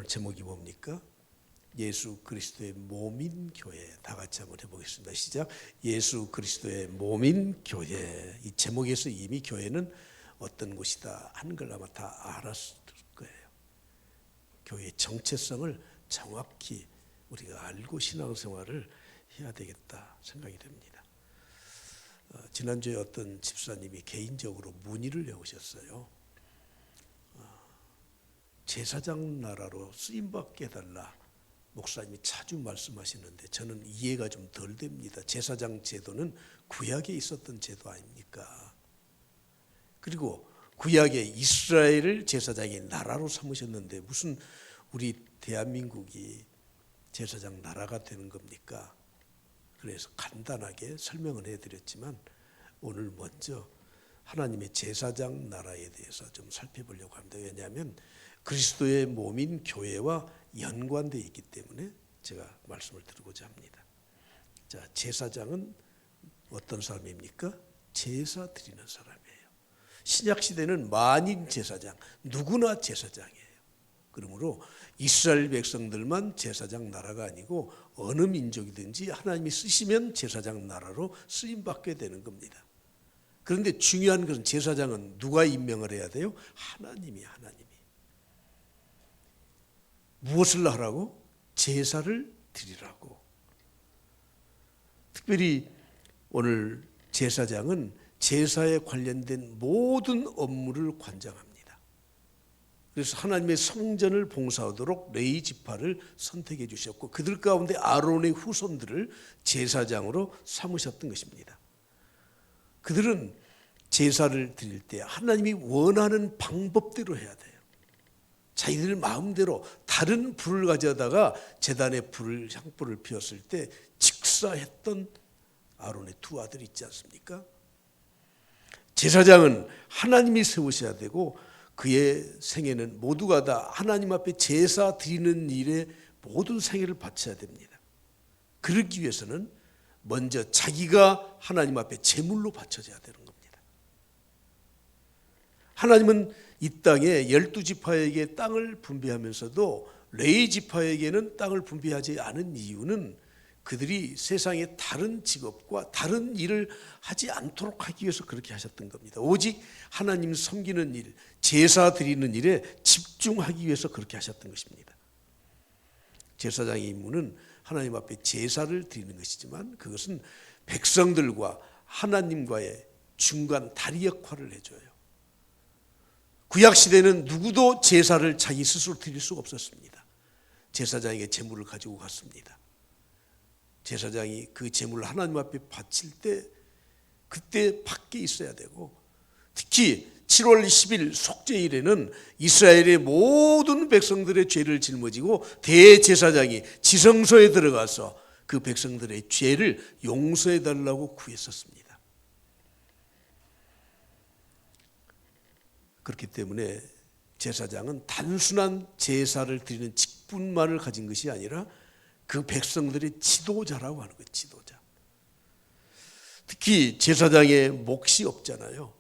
오늘 제목이 뭡니까? 예수 그리스도의 몸인 교회. 다 같이 한번 해보겠습니다. 시작. 예수 그리스도의 몸인 교회. 이 제목에서 이미 교회는 어떤 곳이다 하는 걸 아마 다 알았을 거예요. 교회의 정체성을 정확히 우리가 알고 신앙생활을 해야 되겠다 생각이 됩니다. 지난주에 어떤 집사님이 개인적으로 문의를 해오셨어요. 제사장 나라로 쓰임받게 해달라. 목사님이 자주 말씀하시는데 저는 이해가 좀 덜 됩니다. 제사장 제도는 구약에 있었던 제도 아닙니까? 그리고 구약에 이스라엘을 제사장의 나라로 삼으셨는데 무슨 우리 대한민국이 제사장 나라가 되는 겁니까? 그래서 간단하게 설명을 해드렸지만 오늘 먼저 하나님의 제사장 나라에 대해서 좀 살펴보려고 합니다. 왜냐하면 그리스도의 몸인 교회와 연관되어 있기 때문에 제가 말씀을 드리고자 합니다. 자, 제사장은 어떤 사람입니까? 제사 드리는 사람이에요. 신약 시대는 만인 제사장, 누구나 제사장이에요. 그러므로 이스라엘 백성들만 제사장 나라가 아니고 어느 민족이든지 하나님이 쓰시면 제사장 나라로 쓰임받게 되는 겁니다. 그런데 중요한 것은 제사장은 누가 임명을 해야 돼요? 하나님이. 무엇을 하라고? 제사를 드리라고. 특별히 오늘 제사장은 제사에 관련된 모든 업무를 관장합니다. 그래서 하나님의 성전을 봉사하도록 레위 지파를 선택해 주셨고 그들 가운데 아론의 후손들을 제사장으로 삼으셨던 것입니다. 그들은 제사를 드릴 때 하나님이 원하는 방법대로 해야 돼요. 자기들 마음대로 다른 불을 가져다가 제단에 향불을 피웠을 때 직사했던 아론의 두 아들이 있지 않습니까? 제사장은 하나님이 세우셔야 되고 그의 생애는 모두가 다 하나님 앞에 제사 드리는 일에 모든 생애를 바쳐야 됩니다. 그러기 위해서는 먼저 자기가 하나님 앞에 제물로 바쳐져야 되는 겁니다. 하나님은 이 땅에 12지파에게 땅을 분배하면서도 레위 지파에게는 땅을 분배하지 않은 이유는 그들이 세상의 다른 직업과 다른 일을 하지 않도록 하기 위해서 그렇게 하셨던 겁니다. 오직 하나님 섬기는 일, 제사 드리는 일에 집중하기 위해서 그렇게 하셨던 것입니다. 제사장의 임무는 하나님 앞에 제사를 드리는 것이지만 그것은 백성들과 하나님과의 중간 다리 역할을 해줘요. 구약시대는 누구도 제사를 자기 스스로 드릴 수가 없었습니다. 제사장에게 제물을 가지고 갔습니다. 제사장이 그 제물을 하나님 앞에 바칠 때 그때 밖에 있어야 되고 특히 7월 10일 속죄일에는 이스라엘의 모든 백성들의 죄를 짊어지고 대제사장이 지성소에 들어가서 그 백성들의 죄를 용서해 달라고 구했었습니다. 그렇기 때문에 제사장은 단순한 제사를 드리는 직분만을 가진 것이 아니라 그 백성들의 지도자라고 하는 거예요. 지도자. 특히 제사장의 몫이 없잖아요.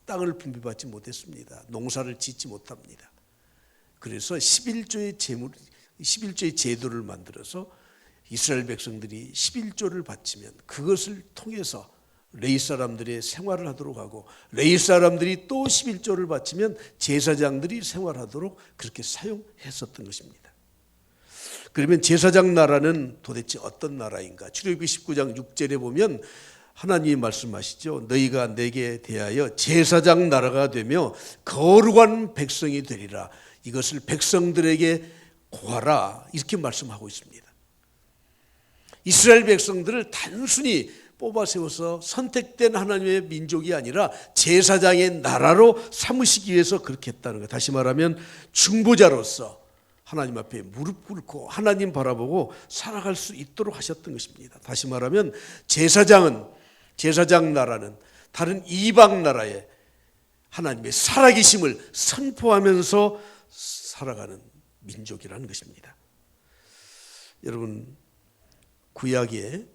땅을 분배받지 못했습니다. 농사를 짓지 못합니다. 그래서 11조의 제도를 만들어서 이스라엘 백성들이 11조를 바치면 그것을 통해서 레위 사람들의 생활을 하도록 하고 레위 사람들이 또 11조를 바치면 제사장들이 생활하도록 그렇게 사용했었던 것입니다. 그러면 제사장 나라는 도대체 어떤 나라인가? 출애굽기 19장 6절에 보면 하나님이 말씀하시죠. 너희가 내게 대하여 제사장 나라가 되며 거룩한 백성이 되리라. 이것을 백성들에게 고하라. 이렇게 말씀하고 있습니다. 이스라엘 백성들을 단순히 뽑아 세워서 선택된 하나님의 민족이 아니라 제사장의 나라로 삼으시기 위해서 그렇게 했다는 거예요. 다시 말하면 중보자로서 하나님 앞에 무릎 꿇고 하나님 바라보고 살아갈 수 있도록 하셨던 것입니다. 다시 말하면 제사장 나라는 다른 이방 나라에 하나님의 살아계심을 선포하면서 살아가는 민족이라는 것입니다. 여러분, 구약에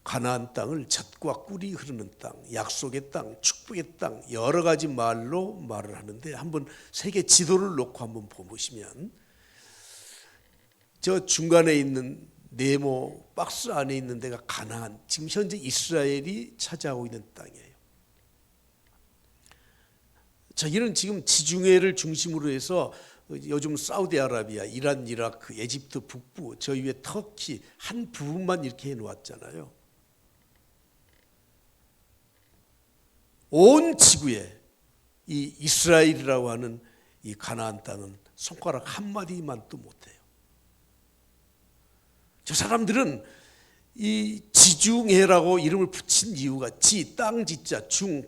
가나안 땅을 젖과 꿀이 흐르는 땅, 약속의 땅, 축복의 땅 여러 가지 말로 말을 하는데 한번 세계 지도를 놓고 한번 보시면 저 중간에 있는 네모 박스 안에 있는 데가 가나안, 지금 현재 이스라엘이 차지하고 있는 땅이에요. 저기는 지금 지중해를 중심으로 해서 요즘 사우디아라비아, 이란, 이라크, 에집트 북부, 저 위에 터키 한 부분만 이렇게 해놓았잖아요. 온 지구에 이 이스라엘이라고 하는 이 가나안 땅은 손가락 한마디만도 못해요. 저 사람들은 이 지중해라고 이름을 붙인 이유가 지, 땅 지자, 중,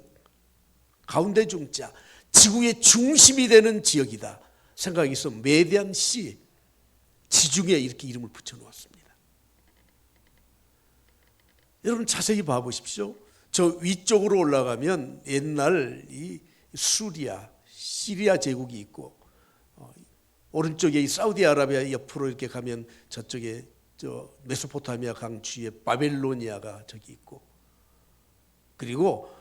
가운데 중자, 지구의 중심이 되는 지역이다 생각이 있어 메디안 시, 지중해 이렇게 이름을 붙여놓았습니다. 여러분 자세히 봐보십시오. 저 위쪽으로 올라가면 옛날 이 수리아, 시리아 제국이 있고, 오른쪽에 이 사우디아라비아 옆으로 이렇게 가면 저쪽에 저 메소포타미아 강 주위에 바벨로니아가 저기 있고, 그리고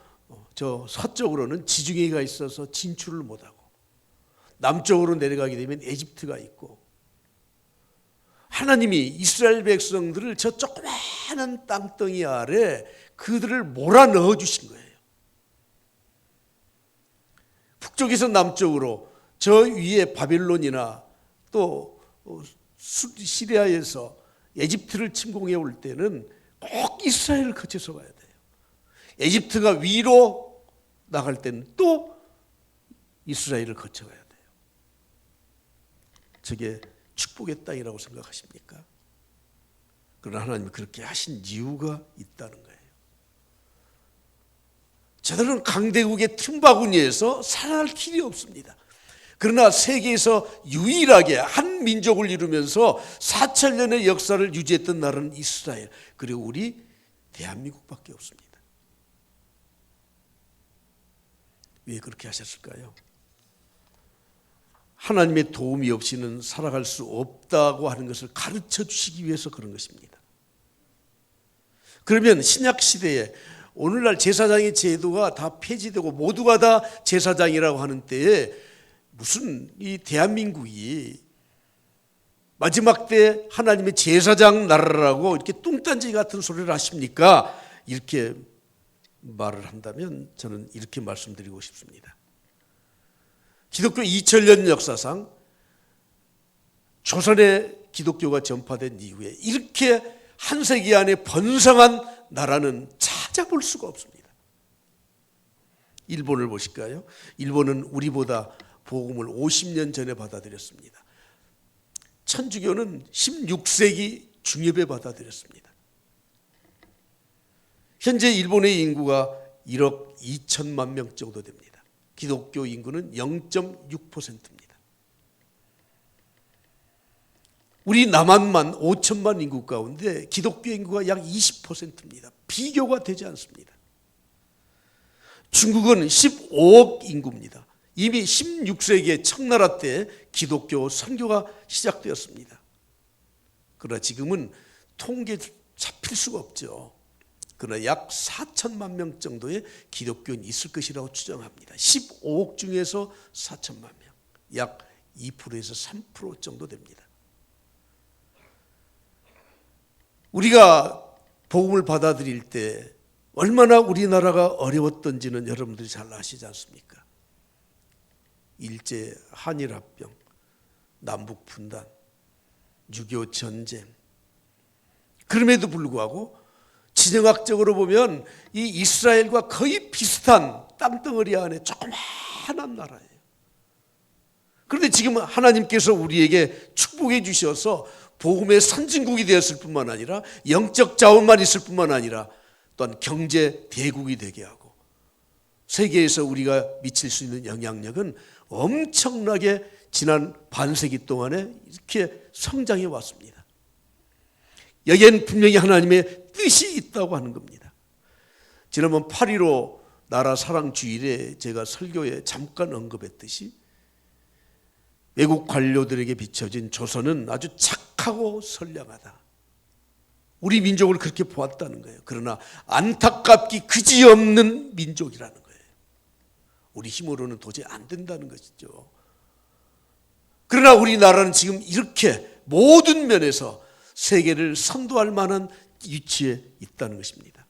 저 서쪽으로는 지중해가 있어서 진출을 못하고, 남쪽으로 내려가게 되면 에집트가 있고, 하나님이 이스라엘 백성들을 저 조그마한 땅덩이 아래 그들을 몰아넣어 주신 거예요. 북쪽에서 남쪽으로 저 위에 바벨론이나 또 시리아에서 에집트를 침공해 올 때는 꼭 이스라엘을 거쳐서 가야 돼요. 에집트가 위로 나갈 때는 또 이스라엘을 거쳐 가야 돼요. 저게 축복의 땅이라고 생각하십니까? 그러나 하나님이 그렇게 하신 이유가 있다는 거예요. 저들은 강대국의 틈바구니에서 살아날 길이 없습니다. 그러나 세계에서 유일하게 한 민족을 이루면서 4,000년의 역사를 유지했던 나라는 이스라엘, 그리고 우리 대한민국밖에 없습니다. 왜 그렇게 하셨을까요? 하나님의 도움이 없이는 살아갈 수 없다고 하는 것을 가르쳐 주시기 위해서 그런 것입니다. 그러면 신약 시대에 오늘날 제사장의 제도가 다 폐지되고 모두가 다 제사장이라고 하는 때에 무슨 이 대한민국이 마지막 때 하나님의 제사장 나라라고 이렇게 뚱딴지 같은 소리를 하십니까? 이렇게 말을 한다면 저는 이렇게 말씀드리고 싶습니다. 기독교 2000년 역사상 조선의 기독교가 전파된 이후에 이렇게 한 세기 안에 번성한 나라는 찾아볼 수가 없습니다. 일본을 보실까요? 일본은 우리보다 복음을 50년 전에 받아들였습니다. 천주교는 16세기 중엽에 받아들였습니다. 현재 일본의 인구가 1억 2천만 명 정도 됩니다. 기독교 인구는 0.6%입니다. 우리 남한만 5천만 인구 가운데 기독교 인구가 약 20%입니다. 비교가 되지 않습니다. 중국은 15억 인구입니다. 이미 16세기의 청나라 때 기독교 선교가 시작되었습니다. 그러나 지금은 통계 잡힐 수가 없죠. 그러나 약 4천만 명 정도의 기독교인이 있을 것이라고 추정합니다. 15억 중에서 4천만 명, 약 2%에서 3% 정도 됩니다. 우리가 복음을 받아들일 때 얼마나 우리나라가 어려웠던지는 여러분들이 잘 아시지 않습니까? 일제 한일합병, 남북 분단, 6.25 전쟁. 그럼에도 불구하고 진영학적으로 보면 이 이스라엘과 거의 비슷한 땅덩어리 안에 조그마한 나라예요. 그런데 지금 하나님께서 우리에게 축복해 주셔서 복음의 선진국이 되었을 뿐만 아니라 영적 자원만 있을 뿐만 아니라 또한 경제 대국이 되게 하고 세계에서 우리가 미칠 수 있는 영향력은 엄청나게 지난 반세기 동안에 이렇게 성장해 왔습니다. 여기에는 분명히 하나님의 뜻이 있다고 하는 겁니다. 지난번 8.15 나라 사랑 주일에 제가 설교에 잠깐 언급했듯이 외국 관료들에게 비춰진 조선은 아주 착하고 선량하다. 우리 민족을 그렇게 보았다는 거예요. 그러나 안타깝기 그지없는 민족이라는 거예요. 우리 힘으로는 도저히 안 된다는 것이죠. 그러나 우리나라는 지금 이렇게 모든 면에서 세계를 선도할 만한 위치에 있다는 것입니다.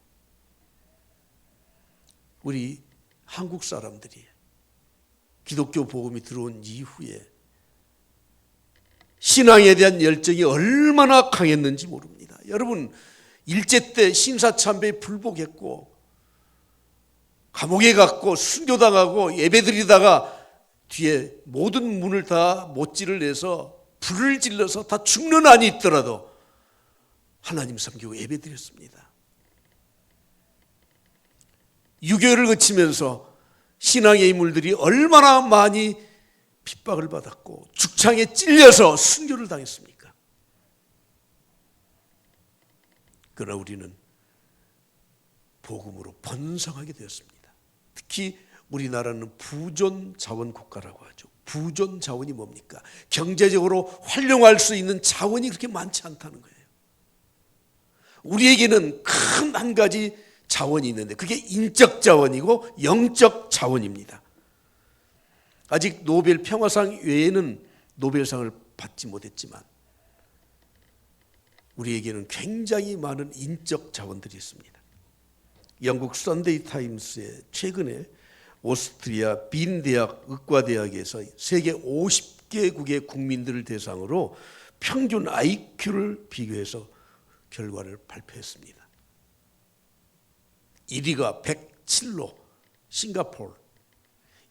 우리 한국 사람들이 기독교 복음이 들어온 이후에 신앙에 대한 열정이 얼마나 강했는지 모릅니다. 여러분, 일제 때 신사참배에 불복했고 감옥에 갔고 순교당하고 예배드리다가 뒤에 모든 문을 다 못질을 내서 불을 질러서 다 죽는 한이 있더라도 하나님 섬기고 예배드렸습니다. 유교를 거치면서 신앙의 인물들이 얼마나 많이 핍박을 받았고 죽창에 찔려서 순교를 당했습니까? 그러나 우리는 복음으로 번성하게 되었습니다. 특히 우리나라는 부존 자원 국가라고 하죠. 부존 자원이 뭡니까? 경제적으로 활용할 수 있는 자원이 그렇게 많지 않다는 거예요. 우리에게는 큰 한 가지 자원이 있는데 그게 인적 자원이고 영적 자원입니다. 아직 노벨 평화상 외에는 노벨상을 받지 못했지만 우리에게는 굉장히 많은 인적 자원들이 있습니다. 영국 선데이 타임스에 최근에 오스트리아 빈 대학 의과대학에서 세계 50개국의 국민들을 대상으로 평균 IQ를 비교해서 결과를 발표했습니다. 1위가 107로 싱가포르,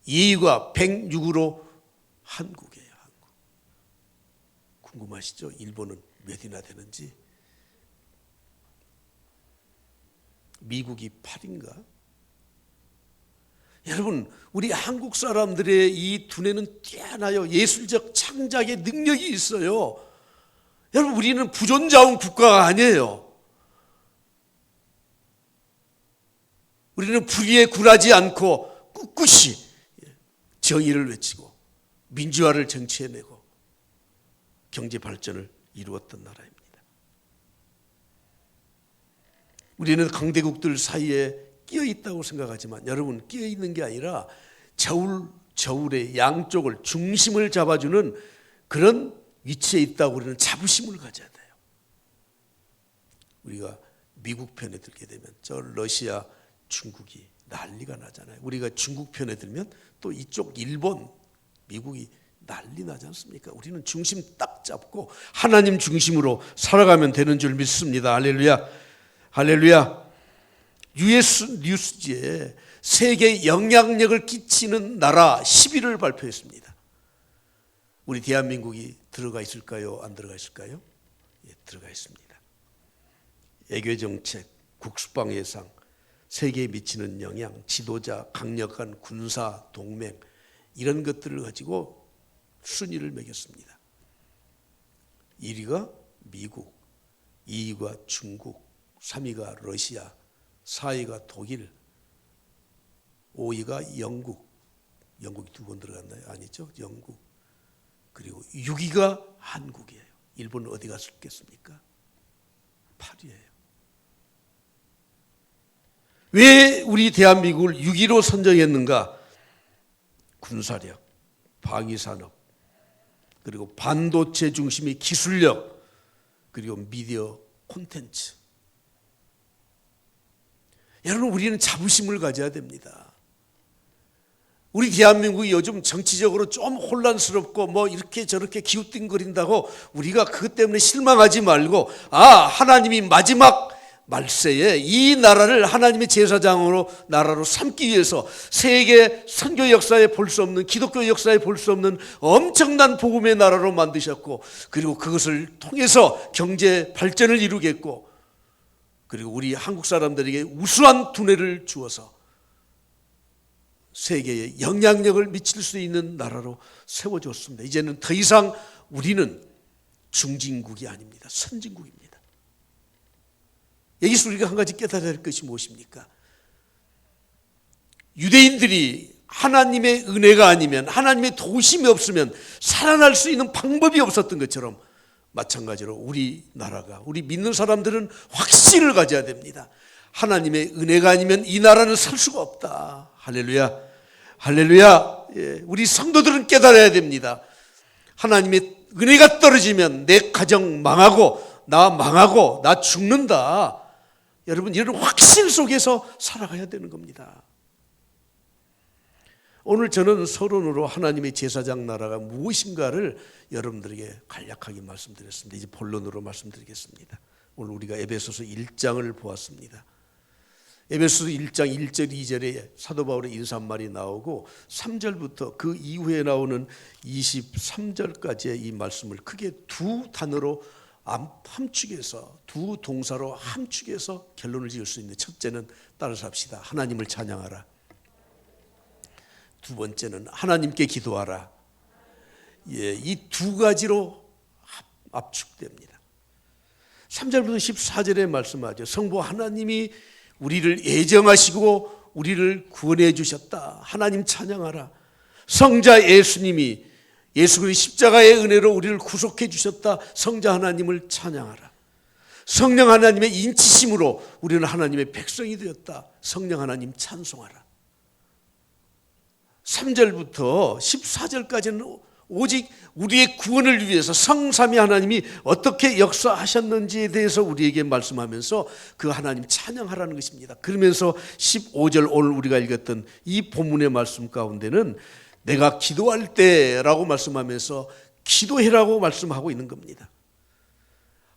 2위가 106으로 한국이에요. 한국. 궁금하시죠? 일본은 몇이나 되는지. 미국이 8인가? 여러분, 우리 한국 사람들의 이 두뇌는 뛰어나요. 예술적 창작의 능력이 있어요. 여러분, 우리는 부존자원 국가가 아니에요. 우리는 불의에 굴하지 않고 꿋꿋이 정의를 외치고 민주화를 정치해내고 경제 발전을 이루었던 나라입니다. 우리는 강대국들 사이에 끼어 있다고 생각하지만 여러분, 끼어 있는 게 아니라 저울의 양쪽을 중심을 잡아주는 그런 위치에 있다고 우리는 자부심을 가져야 돼요. 우리가 미국 편에 들게 되면 저 러시아, 중국이 난리가 나잖아요. 우리가 중국 편에 들면 또 이쪽 일본, 미국이 난리 나지 않습니까? 우리는 중심 딱 잡고 하나님 중심으로 살아가면 되는 줄 믿습니다. 할렐루야. 할렐루야. US 뉴스지에 세계 영향력을 끼치는 나라 10위를 발표했습니다. 우리 대한민국이 들어가 있을까요? 안 들어가 있을까요? 예, 들어가 있습니다. 애교정책, 국방 예상, 세계에 미치는 영향, 지도자, 강력한 군사 동맹 이런 것들을 가지고 순위를 매겼습니다. 1위가 미국, 2위가 중국, 3위가 러시아, 4위가 독일, 5위가 영국. 영국이 2번 들어갔나요? 아니죠. 영국. 그리고 6위가 한국이에요. 일본은 어디 갔겠습니까? 8위예요. 왜 우리 대한민국을 6위로 선정했는가? 군사력, 방위산업, 그리고 반도체 중심의 기술력, 그리고 미디어 콘텐츠. 여러분, 우리는 자부심을 가져야 됩니다. 우리 대한민국이 요즘 정치적으로 좀 혼란스럽고 뭐 이렇게 저렇게 기웃띵거린다고 우리가 그것 때문에 실망하지 말고, 하나님이 마지막 말세에 이 나라를 하나님의 제사장으로 나라로 삼기 위해서 세계 선교 역사에 볼 수 없는, 기독교 역사에 볼 수 없는 엄청난 복음의 나라로 만드셨고, 그리고 그것을 통해서 경제 발전을 이루겠고, 그리고 우리 한국 사람들에게 우수한 두뇌를 주어서 세계에 영향력을 미칠 수 있는 나라로 세워줬습니다. 이제는 더 이상 우리는 중진국이 아닙니다. 선진국입니다. 여기서 우리가 한 가지 깨달아야 할 것이 무엇입니까? 유대인들이 하나님의 은혜가 아니면, 하나님의 도우심이 없으면 살아날 수 있는 방법이 없었던 것처럼 마찬가지로 우리나라가, 우리 믿는 사람들은 확신을 가져야 됩니다. 하나님의 은혜가 아니면 이 나라는 살 수가 없다. 할렐루야. 할렐루야. 예, 우리 성도들은 깨달아야 됩니다. 하나님의 은혜가 떨어지면 내 가정 망하고 나 죽는다. 여러분, 이런 확신 속에서 살아가야 되는 겁니다. 오늘 저는 서론으로 하나님의 제사장 나라가 무엇인가를 여러분들에게 간략하게 말씀드렸습니다. 이제 본론으로 말씀드리겠습니다. 오늘 우리가 에베소서 1장을 보았습니다. 에베소서 1장 1절 2절에 사도 바울의 인사말이 나오고 3절부터 그 이후에 나오는 23절까지의 이 말씀을 크게 두 단어로 함축해서, 두 동사로 함축해서 결론을 지을 수 있는, 첫째는 따라서 합시다. 하나님을 찬양하라. 두 번째는 하나님께 기도하라. 이 두 가지로 압축됩니다. 3절부터 14절에 말씀하죠. 성부 하나님이 우리를 애정하시고 우리를 구원해 주셨다. 하나님 찬양하라. 성자 예수님이 예수 그리스도의 십자가의 은혜로 우리를 구속해 주셨다. 성자 하나님을 찬양하라. 성령 하나님의 인치심으로 우리는 하나님의 백성이 되었다. 성령 하나님 찬송하라. 3절부터 14절까지는 오직 우리의 구원을 위해서 성삼위 하나님이 어떻게 역사하셨는지에 대해서 우리에게 말씀하면서 그 하나님 찬양하라는 것입니다. 그러면서 15절 오늘 우리가 읽었던 이 본문의 말씀 가운데는 내가 기도할 때라고 말씀하면서 기도해라고 말씀하고 있는 겁니다.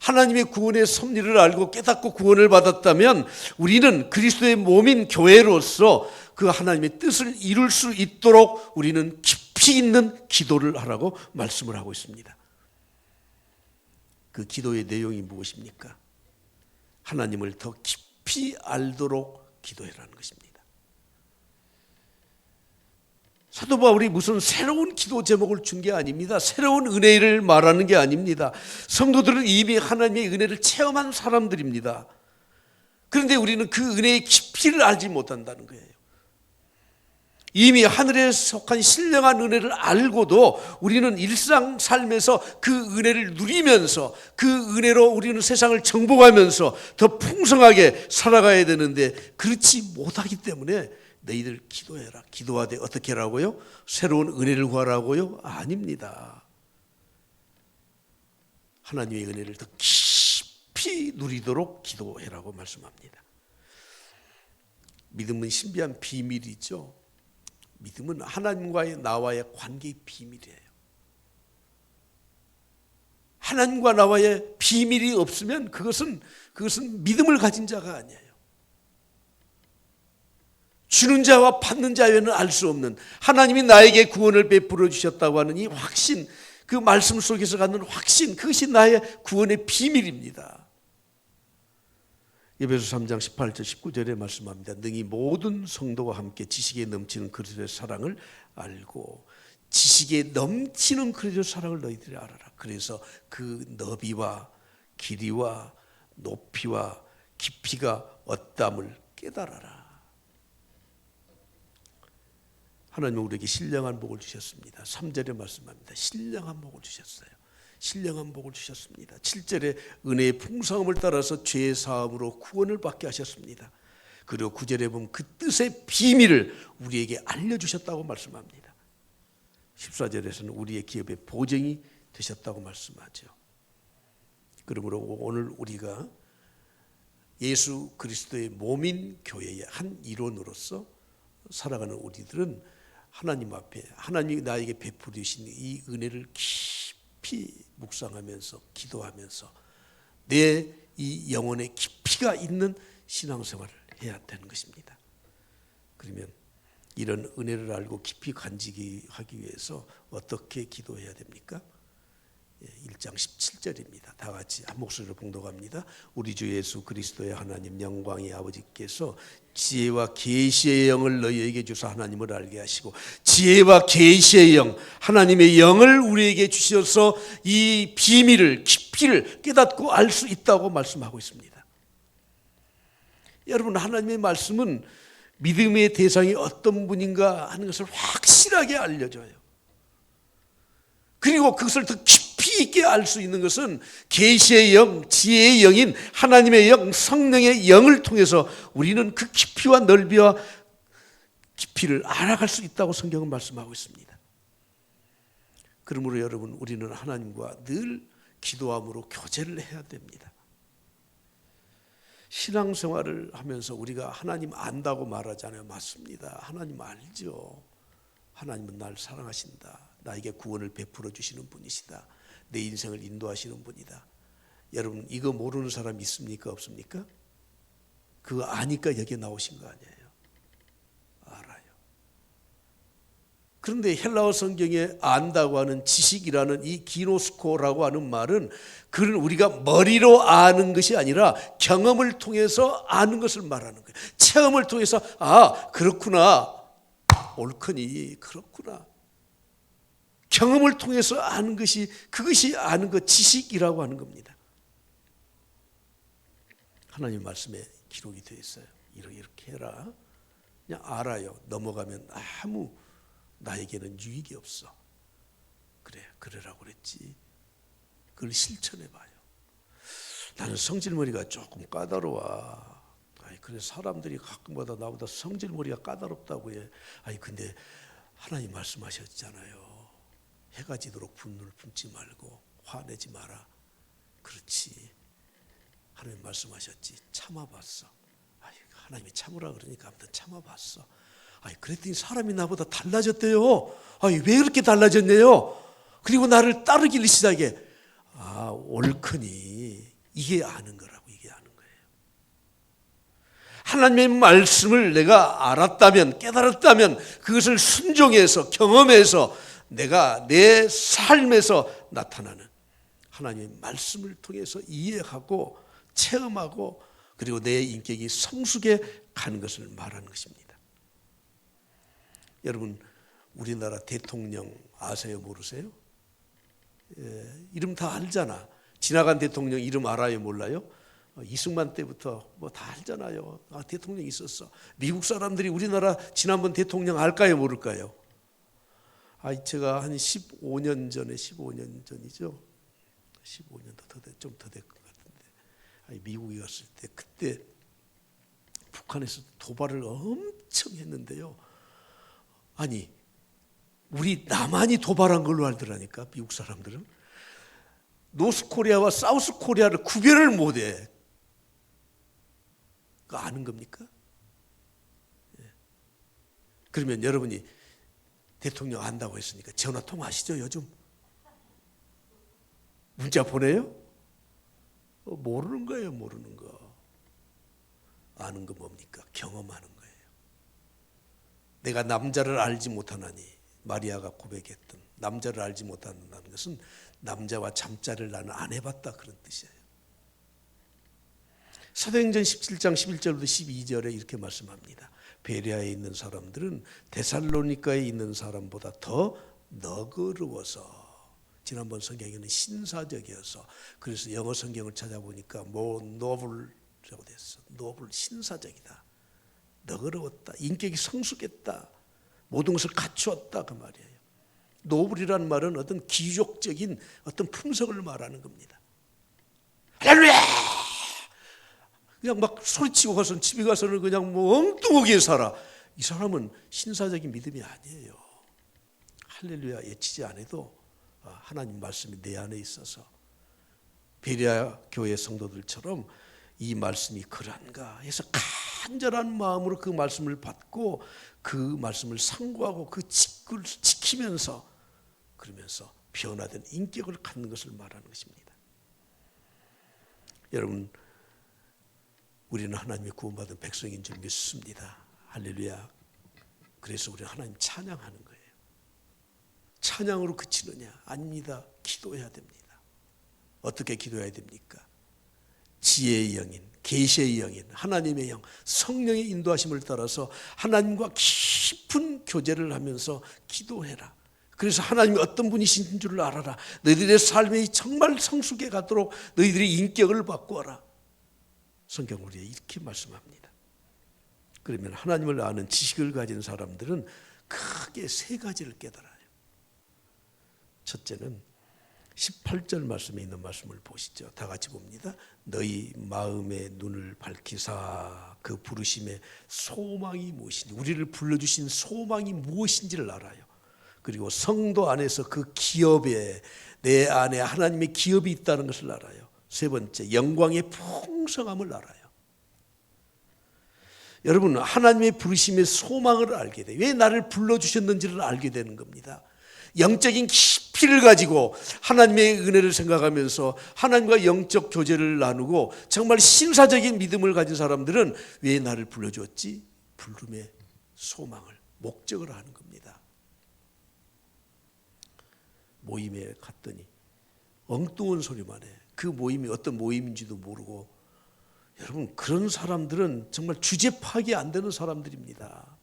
하나님의 구원의 섭리를 알고 깨닫고 구원을 받았다면 우리는 그리스도의 몸인 교회로서 그 하나님의 뜻을 이룰 수 있도록 우리는 깊이 있는 기도를 하라고 말씀을 하고 있습니다. 그 기도의 내용이 무엇입니까? 하나님을 더 깊이 알도록 기도해라는 것입니다. 사도 바울이 무슨 새로운 기도 제목을 준 게 아닙니다. 새로운 은혜를 말하는 게 아닙니다. 성도들은 이미 하나님의 은혜를 체험한 사람들입니다. 그런데 우리는 그 은혜의 깊이를 알지 못한다는 거예요. 이미 하늘에 속한 신령한 은혜를 알고도 우리는 일상 삶에서 그 은혜를 누리면서 그 은혜로 우리는 세상을 정복하면서 더 풍성하게 살아가야 되는데 그렇지 못하기 때문에 너희들 기도해라. 기도하되 어떻게 하라고요? 새로운 은혜를 구하라고요? 아닙니다. 하나님의 은혜를 더 깊이 누리도록 기도해라고 말씀합니다. 믿음은 신비한 비밀이죠. 믿음은 하나님과의 나와의 관계의 비밀이에요. 하나님과 나와의 비밀이 없으면 그것은 믿음을 가진 자가 아니에요. 주는 자와 받는 자에는 알 수 없는 하나님이 나에게 구원을 베풀어 주셨다고 하는 이 확신, 그 말씀 속에서 갖는 확신, 그것이 나의 구원의 비밀입니다. 에베소 3장 18절 19절에 말씀합니다. 능히 모든 성도와 함께 지식에 넘치는 그리스도의 사랑을 알고 지식에 넘치는 그리스도의 사랑을 너희들이 알아라. 그래서 그 너비와 길이와 높이와 깊이가 어떠함을 깨달아라. 하나님은 우리에게 신령한 복을 주셨습니다. 3절에 말씀합니다. 신령한 복을 주셨어요. 신령한 복을 주셨습니다. 7절에 은혜의 풍성함을 따라서 죄의 사함으로 구원을 받게 하셨습니다. 그리고 9절에 보면 그 뜻의 비밀을 우리에게 알려주셨다고 말씀합니다. 14절에서는 우리의 기업의 보증이 되셨다고 말씀하죠. 그러므로 오늘 우리가 예수 그리스도의 몸인 교회의 한 일원으로서 살아가는 우리들은 하나님 앞에 하나님이 나에게 베풀어 주신 이 은혜를 깊이 묵상하면서 기도하면서 내 이 영혼의 깊이가 있는 신앙생활을 해야 되는 것입니다. 그러면 이런 은혜를 알고 깊이 간직하기 위해서 어떻게 기도해야 됩니까? 1장 17절입니다. 다 같이 한 목소리로 봉독합니다. 우리 주 예수 그리스도의 하나님 영광의 아버지께서 지혜와 계시의 영을 너희에게 주사 하나님을 알게 하시고 지혜와 계시의 영, 하나님의 영을 우리에게 주셔서 이 비밀을, 깊이를 깨닫고 알 수 있다고 말씀하고 있습니다. 여러분, 하나님의 말씀은 믿음의 대상이 어떤 분인가 하는 것을 확실하게 알려줘요. 그리고 그것을 더 깊이 있게 알 수 있는 것은 계시의 영, 지혜의 영인 하나님의 영, 성령의 영을 통해서 우리는 그 깊이와 넓이와 깊이를 알아갈 수 있다고 성경은 말씀하고 있습니다. 그러므로 여러분, 우리는 하나님과 늘 기도함으로 교제를 해야 됩니다. 신앙생활을 하면서 우리가 하나님 안다고 말하잖아요. 맞습니다. 하나님 알죠. 하나님은 날 사랑하신다. 나에게 구원을 베풀어 주시는 분이시다. 내 인생을 인도하시는 분이다. 여러분, 이거 모르는 사람 있습니까? 없습니까? 그거 아니까 여기 나오신 거 아니에요. 알아요. 그런데 헬라어 성경에 안다고 하는 지식이라는 이 기노스코라고 하는 말은 그는 우리가 머리로 아는 것이 아니라 경험을 통해서 아는 것을 말하는 거예요. 체험을 통해서 그렇구나. 옳거니 그렇구나. 경험을 통해서 아는 것이, 그것이 아는 것, 지식이라고 하는 겁니다. 하나님 말씀에 기록이 되어 있어요. 이렇게 해라. 그냥 알아요. 넘어가면 아무 나에게는 유익이 없어. 그래, 그러라고 그랬지. 그걸 실천해 봐요. 나는 성질머리가 조금 까다로워. 그래서 사람들이 가끔마다 나보다 성질머리가 까다롭다고 해. 근데 하나님 말씀하셨잖아요. 해가 지도록 분노를 품지 말고 화내지 마라. 그렇지. 하나님 말씀하셨지. 참아봤어. 하나님이 참으라 그러니까 아무튼 참아봤어. 그랬더니 사람이 나보다 달라졌대요. 왜 그렇게 달라졌네요? 그리고 나를 따르기를 시작해. 옳거니. 이게 아는 거라고. 이게 아는 거예요. 하나님의 말씀을 내가 알았다면, 깨달았다면 그것을 순종해서, 경험해서 내가 내 삶에서 나타나는 하나님의 말씀을 통해서 이해하고 체험하고 그리고 내 인격이 성숙해 가는 것을 말하는 것입니다. 여러분, 우리나라 대통령 아세요? 모르세요? 이름 다 알잖아. 지나간 대통령 이름 알아요? 몰라요? 이승만 때부터 다 알잖아요. 대통령 있었어. 미국 사람들이 우리나라 지난번 대통령 알까요? 모를까요? 제가 한 15년 전이죠. 15년도 좀 더 될 것 같은데, 미국에 갔을 때 그때 북한에서 도발을 엄청 했는데요. 우리 남한이 도발한 걸로 알더라니까. 미국 사람들은 노스코리아와 사우스코리아를 구별을 못해. 그거 아는 겁니까? 그러면 여러분이 대통령 안다고 했으니까 전화 통화하시죠. 요즘 문자 보내요? 모르는 거예요. 모르는 거. 아는 거 뭡니까? 경험하는 거예요. 내가 남자를 알지 못하나니, 마리아가 고백했던 남자를 알지 못한다는 것은 남자와 잠자리를 나는 안 해봤다, 그런 뜻이에요. 사도행전 17장 11절부터 12절에 이렇게 말씀합니다. 베레아에 있는 사람들은 데살로니가에 있는 사람보다 더 너그러워서, 지난번 성경에는 신사적이어서, 그래서 영어 성경을 찾아보니까 노블이라고 됐어. 노블, 신사적이다. 너그러웠다. 인격이 성숙했다. 모든 것을 갖추었다, 그 말이에요. 노블이라는 말은 어떤 귀족적인 어떤 품성을 말하는 겁니다. 할렐루야! 그냥 막 소리치고 가서는, 집에 가서는 그냥 엉뚱하게 살아. 이 사람은 신사적인 믿음이 아니에요. 할렐루야 외치지 않아도 하나님 말씀이 내 안에 있어서 베레아 교회 성도들처럼 이 말씀이 그런가 해서 간절한 마음으로 그 말씀을 받고 그 말씀을 상고하고 그 직을 지키면서, 그러면서 변화된 인격을 갖는 것을 말하는 것입니다. 여러분, 우리는 하나님의 구원받은 백성인 줄 믿습니다. 할렐루야. 그래서 우리는 하나님 찬양하는 거예요. 찬양으로 그치느냐? 아닙니다. 기도해야 됩니다. 어떻게 기도해야 됩니까? 지혜의 영인, 계시의 영인, 하나님의 영, 성령의 인도하심을 따라서 하나님과 깊은 교제를 하면서 기도해라. 그래서 하나님이 어떤 분이신 줄을 알아라. 너희들의 삶이 정말 성숙해 가도록 너희들의 인격을 바꾸어라. 성경 우리에 이렇게 말씀합니다. 그러면 하나님을 아는 지식을 가진 사람들은 크게 세 가지를 깨달아요. 첫째는 18절 말씀에 있는 말씀을 보시죠. 다 같이 봅니다. 너희 마음의 눈을 밝히사 그 부르심의 소망이 무엇인지, 우리를 불러주신 소망이 무엇인지를 알아요. 그리고 성도 안에서 그 기업에 내 안에 하나님의 기업이 있다는 것을 알아요. 세 번째, 영광의 풍성함을 알아요. 여러분, 하나님의 부르심의 소망을 알게 돼요. 왜 나를 불러주셨는지를 알게 되는 겁니다. 영적인 깊이를 가지고 하나님의 은혜를 생각하면서 하나님과 영적 교제를 나누고 정말 신사적인 믿음을 가진 사람들은 왜 나를 불러주었지? 부름의 소망을, 목적을 하는 겁니다. 모임에 갔더니 엉뚱한 소리만 해. 그 모임이 어떤 모임인지도 모르고. 여러분, 그런 사람들은 정말 주제 파악이 안 되는 사람들입니다.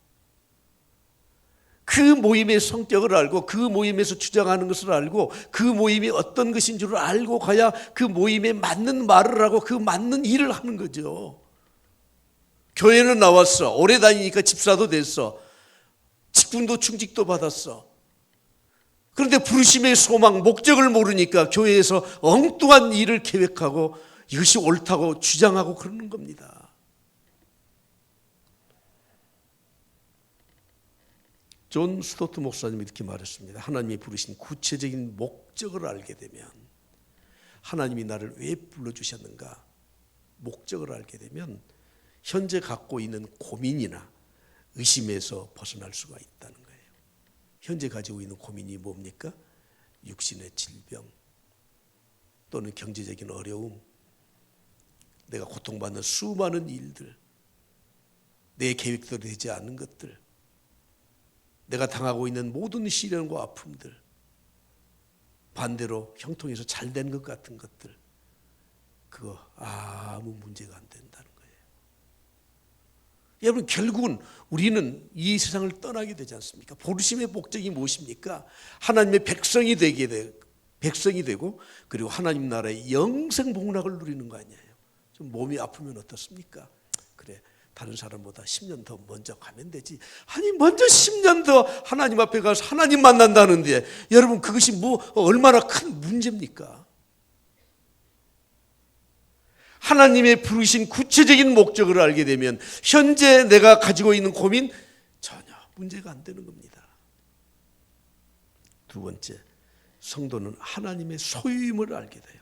그 모임의 성격을 알고 그 모임에서 주장하는 것을 알고 그 모임이 어떤 것인 줄 알고 가야 그 모임에 맞는 말을 하고 그 맞는 일을 하는 거죠. 교회는 나왔어. 오래 다니니까 집사도 됐어. 직분도 충직도 받았어. 그런데 부르심의 소망, 목적을 모르니까 교회에서 엉뚱한 일을 계획하고 이것이 옳다고 주장하고 그러는 겁니다. 존 스토트 목사님이 이렇게 말했습니다. 하나님이 부르신 구체적인 목적을 알게 되면, 하나님이 나를 왜 불러주셨는가 목적을 알게 되면 현재 갖고 있는 고민이나 의심에서 벗어날 수가 있다는 거예요. 현재 가지고 있는 고민이 뭡니까? 육신의 질병 또는 경제적인 어려움, 내가 고통받는 수많은 일들, 내 계획대로 되지 않는 것들, 내가 당하고 있는 모든 시련과 아픔들, 반대로 형통해서 잘 된 것 같은 것들, 그거 아무 문제가 안 된다는 거예요. 여러분, 결국은 우리는 이 세상을 떠나게 되지 않습니까? 부르심의 목적이 무엇입니까? 하나님의 백성이 되고 그리고 하나님 나라의 영생복락을 누리는 거 아니에요. 좀 몸이 아프면 어떻습니까? 그래, 다른 사람보다 10년 더 먼저 가면 되지. 아니, 먼저 10년 더 하나님 앞에 가서 하나님 만난다는데 여러분, 그것이 뭐 얼마나 큰 문제입니까? 하나님의 부르신 구체적인 목적을 알게 되면 현재 내가 가지고 있는 고민 전혀 문제가 안 되는 겁니다. 두 번째, 성도는 하나님의 소유임을 알게 돼요.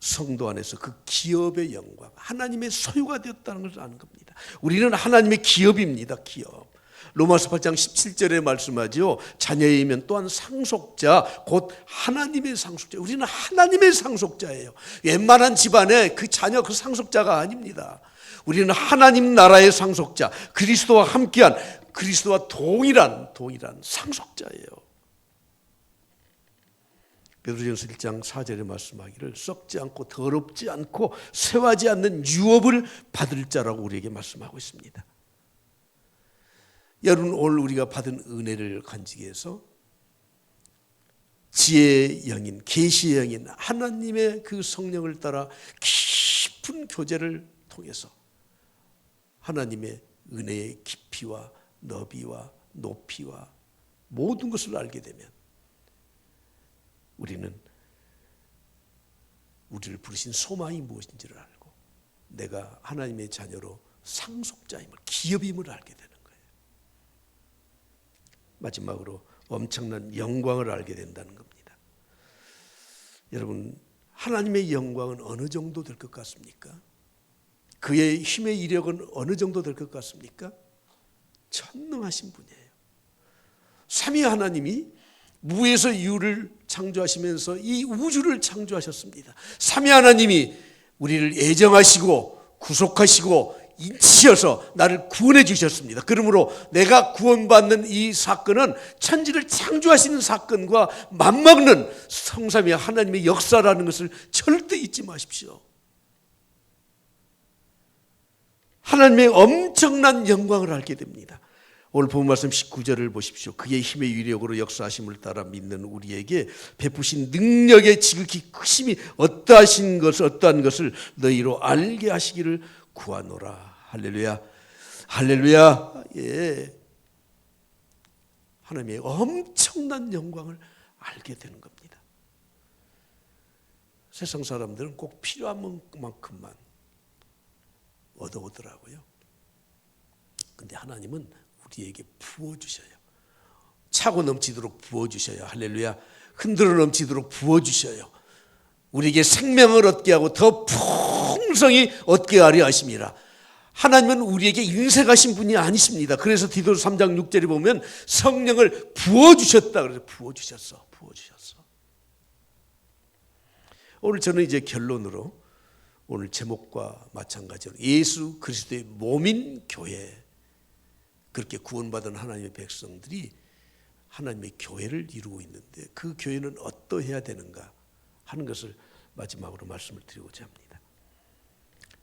성도 안에서 그 기업의 영광, 하나님의 소유가 되었다는 것을 아는 겁니다. 우리는 하나님의 기업입니다. 기업. 로마서 8장 17절에 말씀하죠. 자녀이면 또한 상속자, 곧 하나님의 상속자. 우리는 하나님의 상속자예요. 웬만한 집안에 그 자녀, 그 상속자가 아닙니다. 우리는 하나님 나라의 상속자, 그리스도와 함께한, 그리스도와 동일한 상속자예요. 베드로전서 1장 4절에 말씀하기를 썩지 않고 더럽지 않고 쇠하지 않는 유업을 받을 자라고 우리에게 말씀하고 있습니다. 여러분, 오늘 우리가 받은 은혜를 간직히 해서 지혜의 영인, 계시의 영인 하나님의 그 성령을 따라 깊은 교제를 통해서 하나님의 은혜의 깊이와 너비와 높이와 모든 것을 알게 되면 우리는 우리를 부르신 소망이 무엇인지를 알고 내가 하나님의 자녀로 상속자임을, 기업임을 알게 되는 거예요. 마지막으로 엄청난 영광을 알게 된다는 겁니다. 여러분, 하나님의 영광은 어느 정도 될 것 같습니까? 그의 힘의 이력은 어느 정도 될 것 같습니까? 전능하신 분이에요. 삼위 하나님이 무에서 유를 창조하시면서 이 우주를 창조하셨습니다. 삼위 하나님이 우리를 애정하시고 구속하시고 인치셔서 나를 구원해 주셨습니다. 그러므로 내가 구원받는 이 사건은 천지를 창조하시는 사건과 맞먹는 성삼위 하나님의 역사라는 것을 절대 잊지 마십시오. 하나님의 엄청난 영광을 알게 됩니다. 오늘 본 말씀 19절을 보십시오. 그의 힘의 위력으로 역사하심을 따라 믿는 우리에게 베푸신 능력의 지극히 크심이 어떠한 것을 너희로 알게 하시기를 구하노라. 할렐루야. 할렐루야. 예. 하나님의 엄청난 영광을 알게 되는 겁니다. 세상 사람들은 꼭 필요한 만큼만 얻어오더라고요. 근데 하나님은 우리에게 부어주셔요. 차고 넘치도록 부어주셔요. 할렐루야. 흔들어 넘치도록 부어주셔요. 우리에게 생명을 얻게 하고 더 풍성히 얻게 하려 하심이라. 하나님은 우리에게 인색하신 분이 아니십니다. 그래서 디도서 3장 6절에 보면 성령을 부어주셨다. 그래서 부어주셨어. 오늘 저는 이제 결론으로 오늘 제목과 마찬가지로 예수 그리스도의 몸인 교회, 그렇게 구원받은 하나님의 백성들이 하나님의 교회를 이루고 있는데 그 교회는 어떠해야 되는가 하는 것을 마지막으로 말씀을 드리고자 합니다.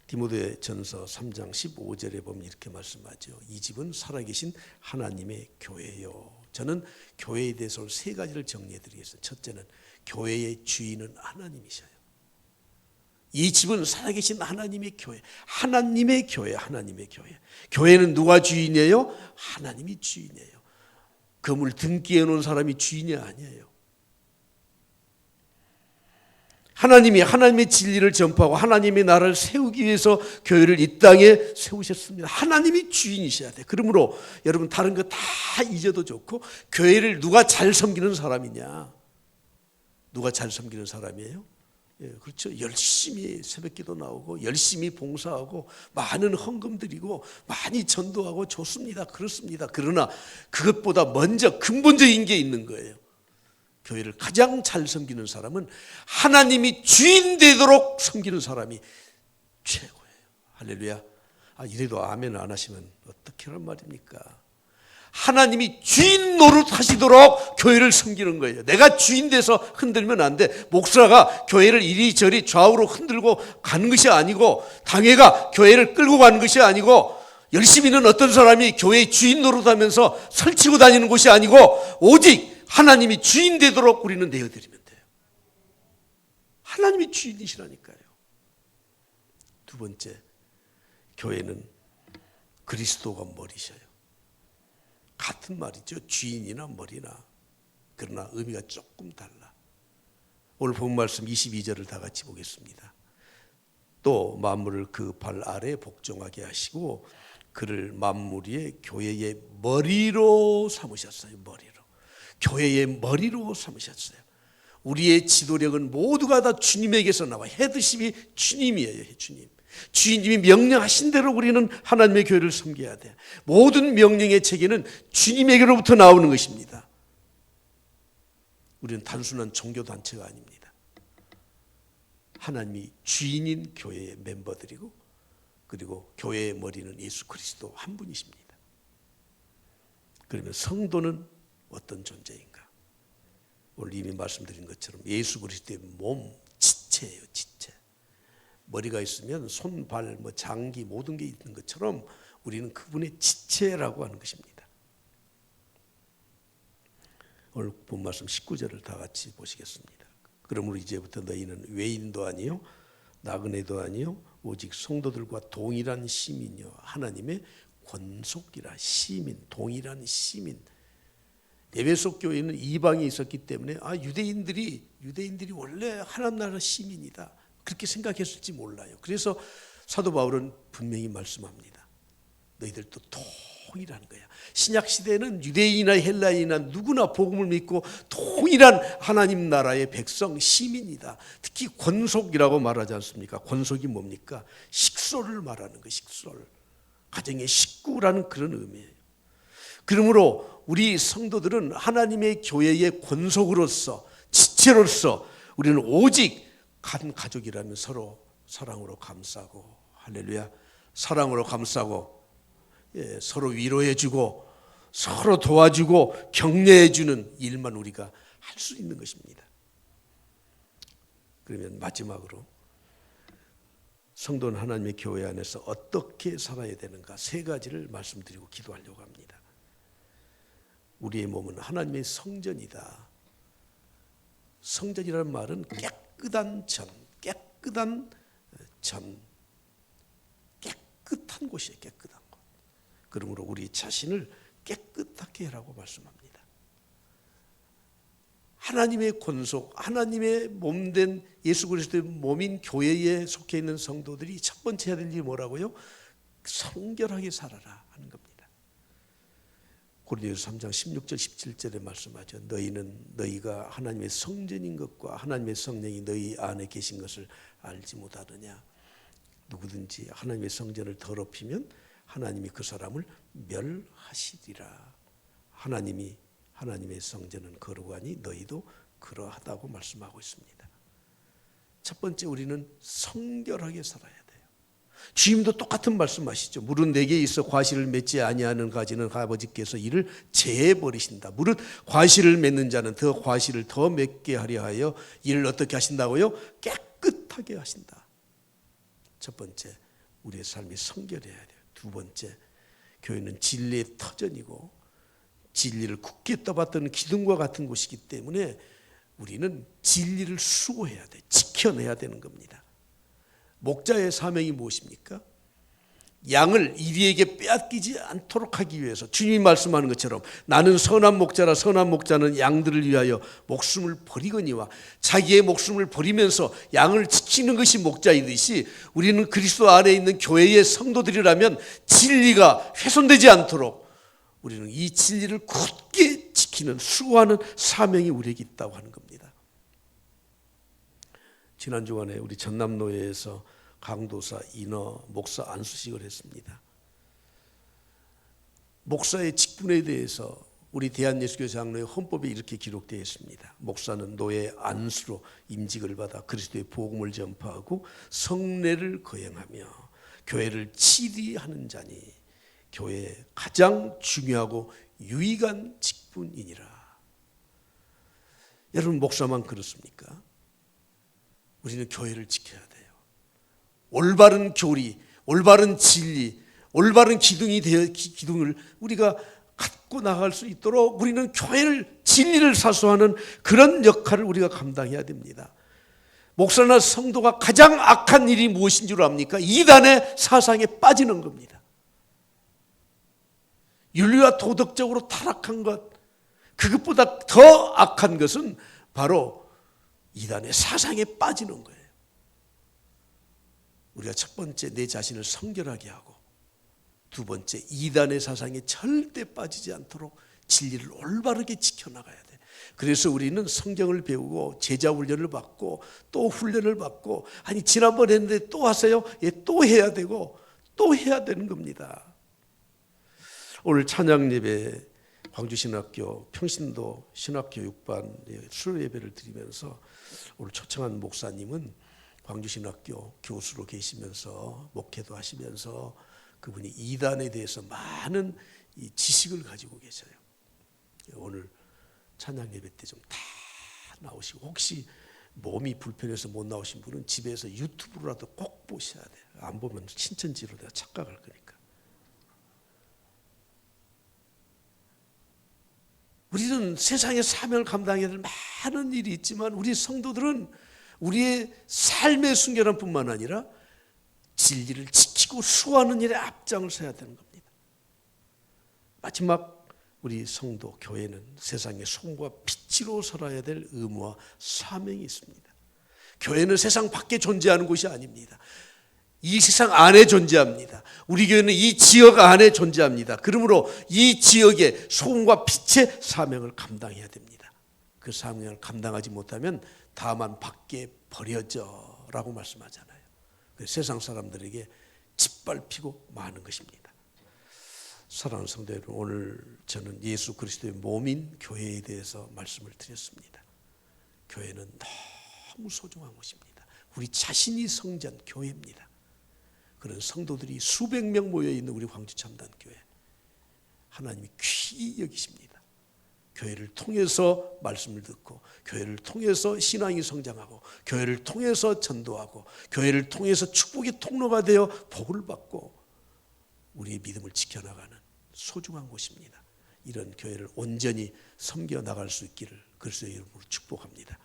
디모데 전서 3장 15절에 보면 이렇게 말씀하죠. 이 집은 살아계신 하나님의 교회요. 저는 교회에 대해서 세 가지를 정리해 드리겠습니다. 첫째는 교회의 주인은 하나님이셔요. 이 집은 살아계신 하나님의 교회, 하나님의 교회, 하나님의 교회. 교회는 누가 주인이에요? 하나님이 주인이에요. 그물 등기해 놓은 사람이 주인이 아니에요. 하나님이 하나님의 진리를 전파하고 하나님의 나라를 세우기 위해서 교회를 이 땅에 세우셨습니다. 하나님이 주인이셔야 돼. 그러므로 여러분 다른 거 다 잊어도 좋고 교회를 누가 잘 섬기는 사람이냐? 누가 잘 섬기는 사람이에요? 예, 그렇죠. 열심히 새벽기도 나오고 열심히 봉사하고 많은 헌금 드리고 많이 전도하고 좋습니다. 그렇습니다. 그러나 그것보다 먼저 근본적인 게 있는 거예요. 교회를 가장 잘 섬기는 사람은 하나님이 주인 되도록 섬기는 사람이 최고예요. 할렐루야. 이래도 아멘 안 하시면 어떻게 하란 말입니까? 하나님이 주인 노릇하시도록 교회를 섬기는 거예요. 내가 주인 돼서 흔들면 안 돼. 목사가 교회를 이리저리 좌우로 흔들고 가는 것이 아니고, 당회가 교회를 끌고 가는 것이 아니고, 열심히는 어떤 사람이 교회 주인 노릇하면서 설치고 다니는 것이 아니고, 오직 하나님이 주인 되도록 우리는 내어드리면 돼요. 하나님이 주인이시라니까요. 두 번째, 교회는 그리스도가 머리셔요. 같은 말이죠. 주인이나 머리나. 그러나 의미가 조금 달라. 오늘 본 말씀 22절을 다 같이 보겠습니다. 또 만물을 그 발 아래 복종하게 하시고 그를 만물 위에 교회의 머리로 삼으셨어요. 머리로. 교회의 머리로 삼으셨어요. 우리의 지도력은 모두가 다 주님에게서 나와. 헤드십이 주님이에요. 주님. 주님이 명령하신 대로 우리는 하나님의 교회를 섬겨야 돼. 모든 명령의 체계는 주님에게로부터 나오는 것입니다. 우리는 단순한 종교단체가 아닙니다. 하나님이 주인인 교회의 멤버들이고, 그리고 교회의 머리는 예수 그리스도 한 분이십니다. 그러면 성도는 어떤 존재인가? 오늘 이미 말씀드린 것처럼 예수 그리스도의 몸, 지체예요. 지체. 머리가 있으면 손, 발, 장기 모든 게 있는 것처럼 우리는 그분의 지체라고 하는 것입니다. 오늘 본 말씀 19절을 다 같이 보시겠습니다. 그러므로 이제부터 너희는 외인도 아니요 나그네도 아니요 오직 성도들과 동일한 시민이요 하나님의 권속이라. 시민, 동일한 시민. 에베소 교회는 이방이 있었기 때문에 유대인들이 원래 하나님 나라 시민이다, 그렇게 생각했을지 몰라요. 그래서 사도 바울은 분명히 말씀합니다. 너희들도 동일한 거야. 신약 시대에는 유대인이나 헬라인이나 누구나 복음을 믿고 동일한 하나님 나라의 백성, 시민이다. 특히 권속이라고 말하지 않습니까? 권속이 뭡니까? 식솔을 말하는 거예요. 식솔. 가정의 식구라는 그런 의미예요. 그러므로 우리 성도들은 하나님의 교회의 권속으로서, 지체로서 우리는 오직 한 가족이라면 서로 사랑으로 감싸고, 할렐루야, 사랑으로 감싸고, 서로 위로해주고 서로 도와주고 격려해주는 일만 우리가 할 수 있는 것입니다. 그러면 마지막으로 성도는 하나님의 교회 안에서 어떻게 살아야 되는가 세 가지를 말씀드리고 기도하려고 합니다. 우리의 몸은 하나님의 성전이다. 성전이라는 말은 깨끗한 전, 깨끗한 곳이에요. 깨끗한 곳. 그러므로 우리 자신을 깨끗하게 하라고 말씀합니다. 하나님의 권속, 하나님의 몸된 예수 그리스도의 몸인 교회에 속해 있는 성도들이 첫 번째 해야 될 일이 뭐라고요? 성결하게 살아라 하는 겁니다. 고린도서 3장 16절 17절에 말씀하죠. 너희가 하나님의 성전인 것과 하나님의 성령이 너희 안에 계신 것을 알지 못하느냐. 누구든지 하나님의 성전을 더럽히면 하나님이 그 사람을 멸하시리라. 하나님의 성전은 거룩하니 너희도 그러하다고 말씀하고 있습니다. 첫 번째, 우리는 성결하게 살아야 돼요. 주님도 똑같은 말씀하시죠. 무릇 내게 있어 과실을 맺지 아니하는 가지는 아버지께서 이를 제해 버리신다. 무릇 과실을 맺는 자는 더 과실을 더 맺게 하려 하여 이를 어떻게 하신다고요? 깨끗하게 하신다. 첫 번째, 우리의 삶이 성결해야 돼요. 두 번째, 교회는 진리의 터전이고 진리를 굳게 떠받드는 기둥과 같은 곳이기 때문에 우리는 진리를 수호해야 돼, 지켜내야 되는 겁니다. 목자의 사명이 무엇입니까? 양을 이리에게 빼앗기지 않도록 하기 위해서 주님이 말씀하는 것처럼 나는 선한 목자라 선한 목자는 양들을 위하여 목숨을 버리거니와 자기의 목숨을 버리면서 양을 지키는 것이 목자이듯이 우리는 그리스도 안에 있는 교회의 성도들이라면 진리가 훼손되지 않도록 우리는 이 진리를 굳게 지키는 수호하는 사명이 우리에게 있다고 하는 겁니다. 지난 주간에 우리 전남노회에서 강도사, 인허, 목사 안수식을 했습니다. 목사의 직분에 대해서 우리 대한예수교 장로의 헌법에 이렇게 기록되어 있습니다. 목사는 노예 안수로 임직을 받아 그리스도의 복음을 전파하고 성례를 거행하며 교회를 치리하는 자니 교회의 가장 중요하고 유익한 직분이니라. 여러분, 목사만 그렇습니까? 우리는 교회를 지켜야 돼요. 올바른 교리, 올바른 진리, 올바른 기둥을 우리가 갖고 나갈 수 있도록 우리는 교회를, 진리를 사수하는 그런 역할을 우리가 감당해야 됩니다. 목사나 성도가 가장 악한 일이 무엇인 줄 압니까? 이단의 사상에 빠지는 겁니다. 윤리와 도덕적으로 타락한 것, 그것보다 더 악한 것은 바로 이단의 사상에 빠지는 거예요. 우리가 첫 번째, 내 자신을 성결하게 하고, 두 번째, 이단의 사상에 절대 빠지지 않도록 진리를 올바르게 지켜나가야 돼. 그래서 우리는 성경을 배우고 제자 훈련을 받고 또 훈련을 받고, 아니 지난번 했는데 또 하세요? 예, 또 해야 되고 또 해야 되는 겁니다. 오늘 찬양 예배 광주신학교 평신도 신학교육반 수요 예배를 드리면서 오늘 초청한 목사님은 광주신학교 교수로 계시면서 목회도 하시면서 그분이 이단에 대해서 많은 이 지식을 가지고 계셔요. 오늘 찬양 예배 때 좀 다 나오시고, 혹시 몸이 불편해서 못 나오신 분은 집에서 유튜브로라도 꼭 보셔야 돼요. 안 보면 신천지로 내가 착각할 거니까. 우리는 세상의 사명을 감당해야 될 많은 일이 있지만 우리 성도들은 우리의 삶의 순결함 뿐만 아니라 진리를 지키고 수호하는 일에 앞장을 서야 되는 겁니다. 마지막, 우리 성도, 교회는 세상의 소금과 빛으로 살아야 될 의무와 사명이 있습니다. 교회는 세상 밖에 존재하는 곳이 아닙니다. 이 세상 안에 존재합니다. 우리 교회는 이 지역 안에 존재합니다. 그러므로 이 지역의 소금과 빛의 사명을 감당해야 됩니다. 그 사명을 감당하지 못하면 다만 밖에 버려져 라고 말씀하잖아요. 세상 사람들에게 짓밟히고 마는 것입니다. 사랑하는 성도 여러분, 오늘 저는 예수 그리스도의 몸인 교회에 대해서 말씀을 드렸습니다. 교회는 너무 소중한 곳입니다. 우리 자신이 성전 교회입니다. 그런 성도들이 수백 명 모여있는 우리 광주참단교회, 하나님이 귀히 여기십니다. 교회를 통해서 말씀을 듣고, 교회를 통해서 신앙이 성장하고, 교회를 통해서 전도하고, 교회를 통해서 축복의 통로가 되어 복을 받고 우리의 믿음을 지켜나가는 소중한 곳입니다. 이런 교회를 온전히 섬겨 나갈 수 있기를 그리스도의 이름으로 축복합니다.